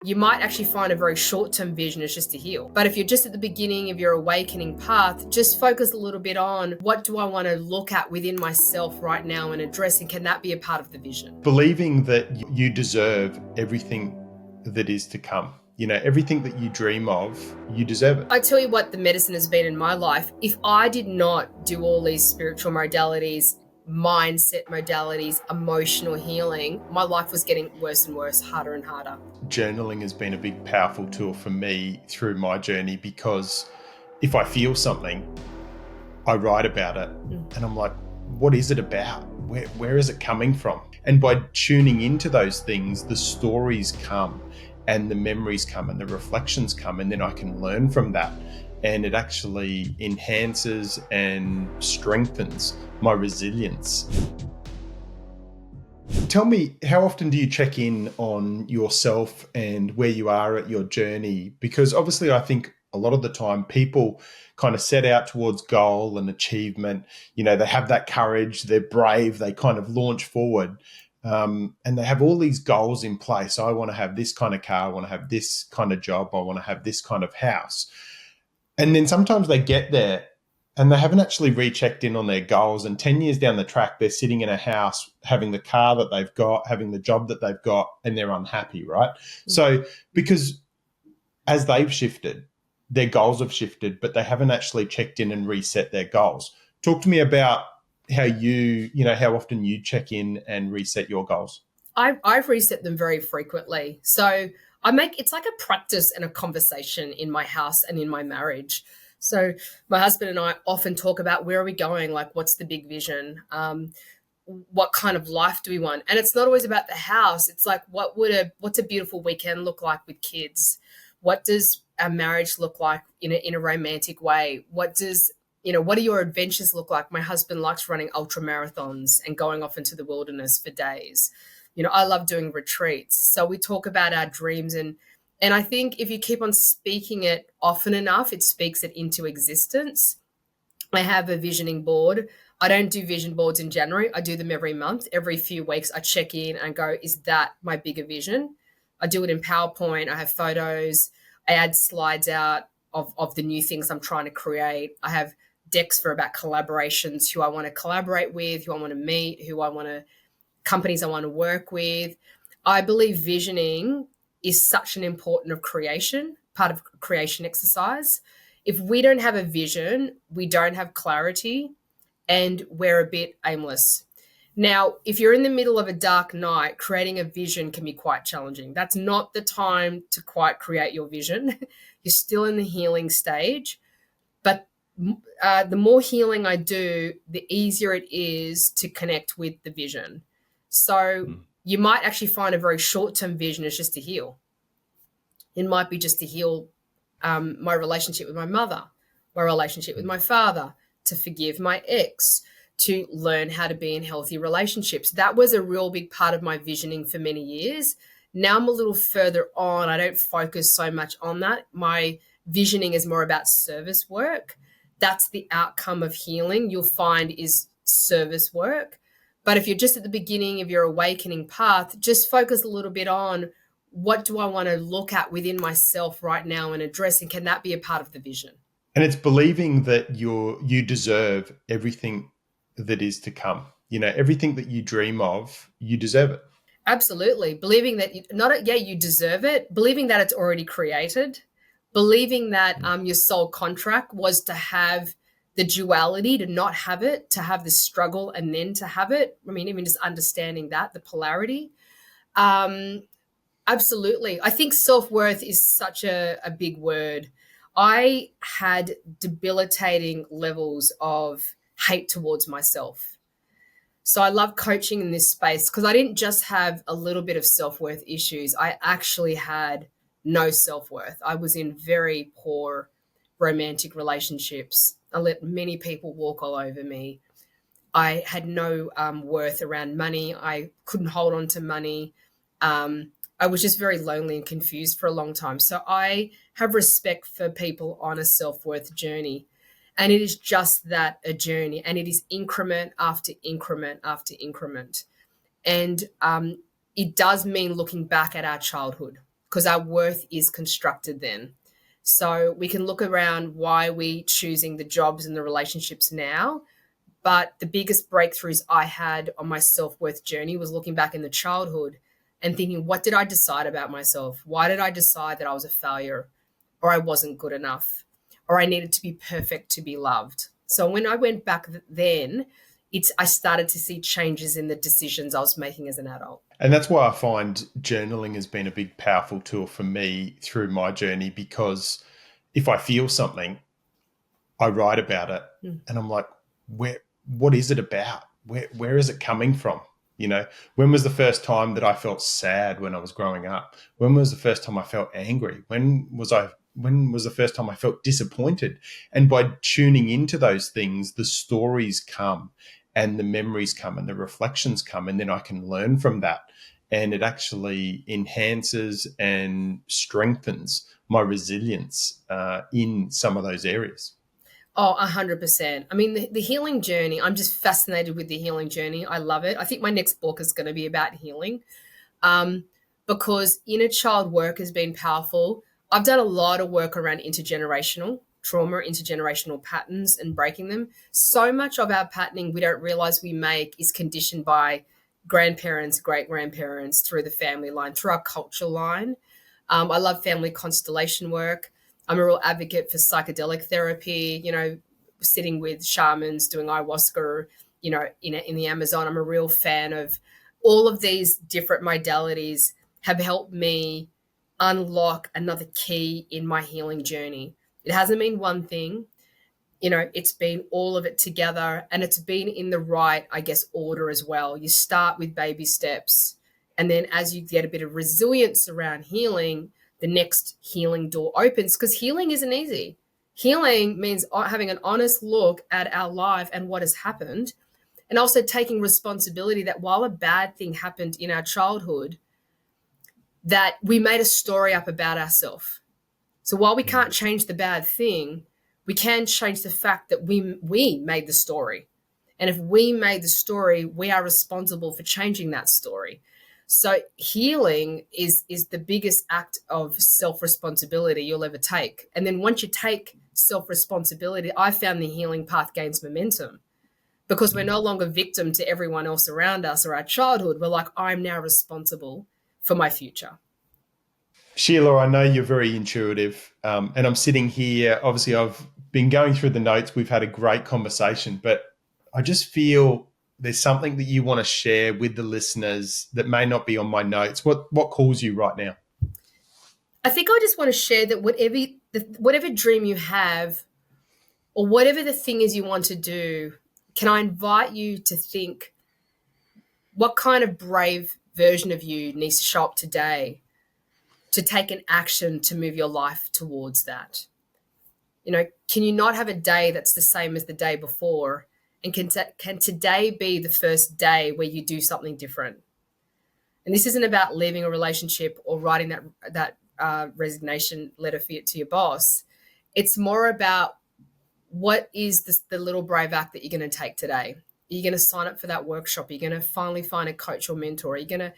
You might actually find a very short-term vision is just to heal. But if you're just at the beginning of your awakening path, just focus a little bit on what do I want to look at within myself right now and address, and can that be a part of the vision? Believing that you deserve everything that is to come. You know, everything that you dream of, you deserve it. I tell you what the medicine has been in my life. If I did not do all these spiritual modalities, mindset modalities, emotional healing, my life was getting worse and worse, harder and harder. Journaling has been a big, powerful tool for me through my journey, because if I feel something, I write about it and I'm like, what is it about? Where is it coming from? And by tuning into those things, the stories come and the memories come and the reflections come, and then I can learn from that. And it actually enhances and strengthens my resilience. Tell me, how often do you check in on yourself and where you are at your journey? Because obviously I think a lot of the time people kind of set out towards goal and achievement. You know, they have that courage, they're brave, they kind of launch forward. And they have all these goals in place. I want to have this kind of car, I want to have this kind of job, I want to have this kind of house. And then sometimes they get there and they haven't actually rechecked in on their goals. And 10 years down the track, they're sitting in a house, having the car that they've got, having the job that they've got, and they're unhappy, right? Mm-hmm. So because as they've shifted, their goals have shifted, but they haven't actually checked in and reset their goals. Talk to me about how how often you check in and reset your goals. I've reset them very frequently. So it's like a practice and a conversation in my house and in my marriage. So my husband and I often talk about, where are we going? Like, what's the big vision? What kind of life do we want? And it's not always about the house. It's like, what's a beautiful weekend look like with kids? What does our marriage look like in a romantic way? What do your adventures look like? My husband likes running ultra marathons and going off into the wilderness for days. I love doing retreats. So we talk about our dreams, and I think if you keep on speaking it often enough, it speaks it into existence. I have a visioning board. I don't do vision boards in January. I do them every month. Every few weeks, I check in and go, is that my bigger vision? I do it in PowerPoint. I have photos. I add slides out of the new things I'm trying to create. I have decks for about collaborations, who I want to collaborate with, who I want to meet, companies I want to work with. I believe visioning is such an important part of creation exercise. If we don't have a vision, we don't have clarity, and we're a bit aimless. Now, if you're in the middle of a dark night, creating a vision can be quite challenging. That's not the time to quite create your vision. You're still in the healing stage. But the more healing I do, the easier it is to connect with the vision. So you might actually find a very short-term vision is just to heal. It might be just to heal my relationship with my mother, my relationship with my father, to forgive my ex, to learn how to be in healthy relationships. That was a real big part of my visioning for many years. Now I'm a little further on. I don't focus so much on that. My visioning is more about service work. That's the outcome of healing, you'll find, is service work. But if you're just at the beginning of your awakening path, just focus a little bit on, what do I want to look at within myself right now and address, and can that be a part of the vision? And it's believing that you deserve everything that is to come. Everything that you dream of, you deserve it. Absolutely. Believing that you deserve it, believing that it's already created, believing that your soul contract was to have the duality, to not have it, to have the struggle and then to have it. I mean, even just understanding that, the polarity. Absolutely. I think self-worth is such a big word. I had debilitating levels of hate towards myself. So I love coaching in this space, because I didn't just have a little bit of self-worth issues. I actually had no self-worth. I was in very poor romantic relationships. I let many people walk all over me. I had no worth around money. I couldn't hold on to money. I was just very lonely and confused for a long time. So I have respect for people on a self-worth journey. And it is just that, a journey. And it is increment after increment after increment. And it does mean looking back at our childhood. because our worth is constructed then. So we can look around why we choosing the jobs and the relationships now. But the biggest breakthroughs I had on my self-worth journey was looking back in the childhood and thinking, what did I decide about myself? Why did I decide that I was a failure or I wasn't good enough or I needed to be perfect to be loved? So when I went back then, I started to see changes in the decisions I was making as an adult. And that's why I find journaling has been a big, powerful tool for me through my journey, because if I feel something, I write about it and I'm like, what is it about? Where is it coming from? You know, when was the first time that I felt sad when I was growing up? When was the first time I felt angry? When was the first time I felt disappointed? And by tuning into those things, the stories come and the memories come and the reflections come, and then I can learn from that. And it actually enhances and strengthens my resilience in some of those areas. Oh, 100%. I mean, the healing journey, I'm just fascinated with the healing journey. I love it. I think my next book is going to be about healing, because inner child work has been powerful. I've done a lot of work around intergenerational trauma, intergenerational patterns and breaking them. So much of our patterning we don't realize we make is conditioned by grandparents, great-grandparents, through the family line, through our culture line. I love family constellation work. I'm a real advocate for psychedelic therapy, sitting with shamans, doing ayahuasca, in the Amazon. I'm a real fan of all of these different modalities have helped me unlock another key in my healing journey. It hasn't been one thing, it's been all of it together, and it's been in the right, I guess, order as well. You start with baby steps, and then as you get a bit of resilience around healing, the next healing door opens, because healing isn't easy. Healing means having an honest look at our life and what has happened, and also taking responsibility that while a bad thing happened in our childhood, that we made a story up about ourselves. So while we can't change the bad thing, we can change the fact that we made the story. And if we made the story, we are responsible for changing that story. So healing is the biggest act of self-responsibility you'll ever take. And then once you take self-responsibility, I found the healing path gains momentum, because we're no longer victim to everyone else around us or our childhood. We're like, I'm now responsible for my future. Sheila, I know you're very intuitive, and I'm sitting here. Obviously, I've been going through the notes. We've had a great conversation, but I just feel there's something that you want to share with the listeners that may not be on my notes. What calls you right now? I think I just want to share that whatever dream you have, or whatever the thing is you want to do, can I invite you to think, what kind of brave version of you needs to show up today to take an action to move your life towards that? Can you not have a day that's the same as the day before? And can today be the first day where you do something different? And this isn't about leaving a relationship or writing that resignation letter to your boss. It's more about, what is the little brave act that you're going to take today? Are you going to sign up for that workshop? Are you going to finally find a coach or mentor? Are you going to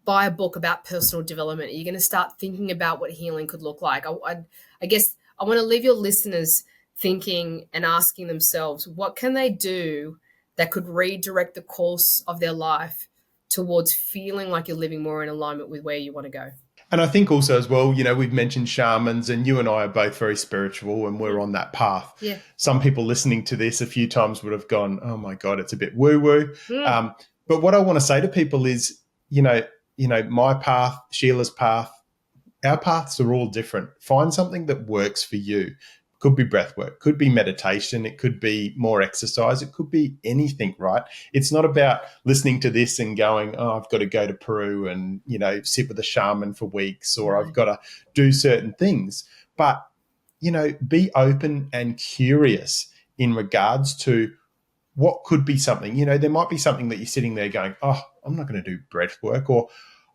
buy a book about personal development? Are you going to start thinking about what healing could look like? I guess I want to leave your listeners thinking and asking themselves, what can they do that could redirect the course of their life towards feeling like you're living more in alignment with where you want to go? And I think also as well, we've mentioned shamans, and you and I are both very spiritual, and we're on that path. Yeah. Some people listening to this a few times would have gone, oh my God, it's a bit woo-woo. But what I want to say to people is, my path, Sheila's path, our paths are all different. Find something that works for you. Could be breath work, could be meditation, it could be more exercise, it could be anything, right? It's not about listening to this and going, oh, I've got to go to Peru and, sit with a shaman for weeks, or I've got to do certain things. But, be open and curious in regards to what could be something. There might be something that you're sitting there going, oh, I'm not going to do breath work, or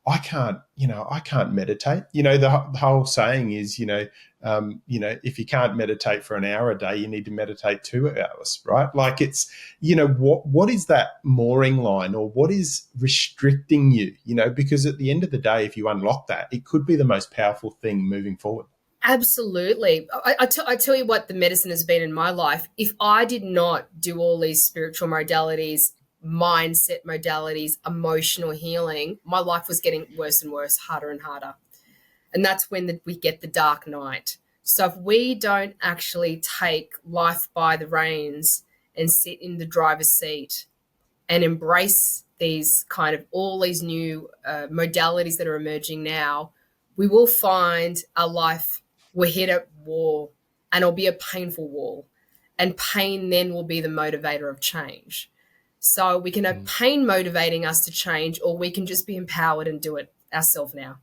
I can't meditate. The whole saying is, if you can't meditate for an hour a day, you need to meditate 2 hours, right? Like it's, what is that mooring line, or what is restricting you? Because at the end of the day, if you unlock that, it could be the most powerful thing moving forward. Absolutely. I tell you what the medicine has been in my life. If I did not do all these spiritual modalities, mindset modalities, emotional healing, my life was getting worse and worse, harder and harder. And that's when we get the dark night. So if we don't actually take life by the reins and sit in the driver's seat and embrace these kind of all these new modalities that are emerging now, we will find our life will hit a wall, and it'll be a painful wall. And pain then will be the motivator of change. So we can have pain motivating us to change, or we can just be empowered and do it ourselves now.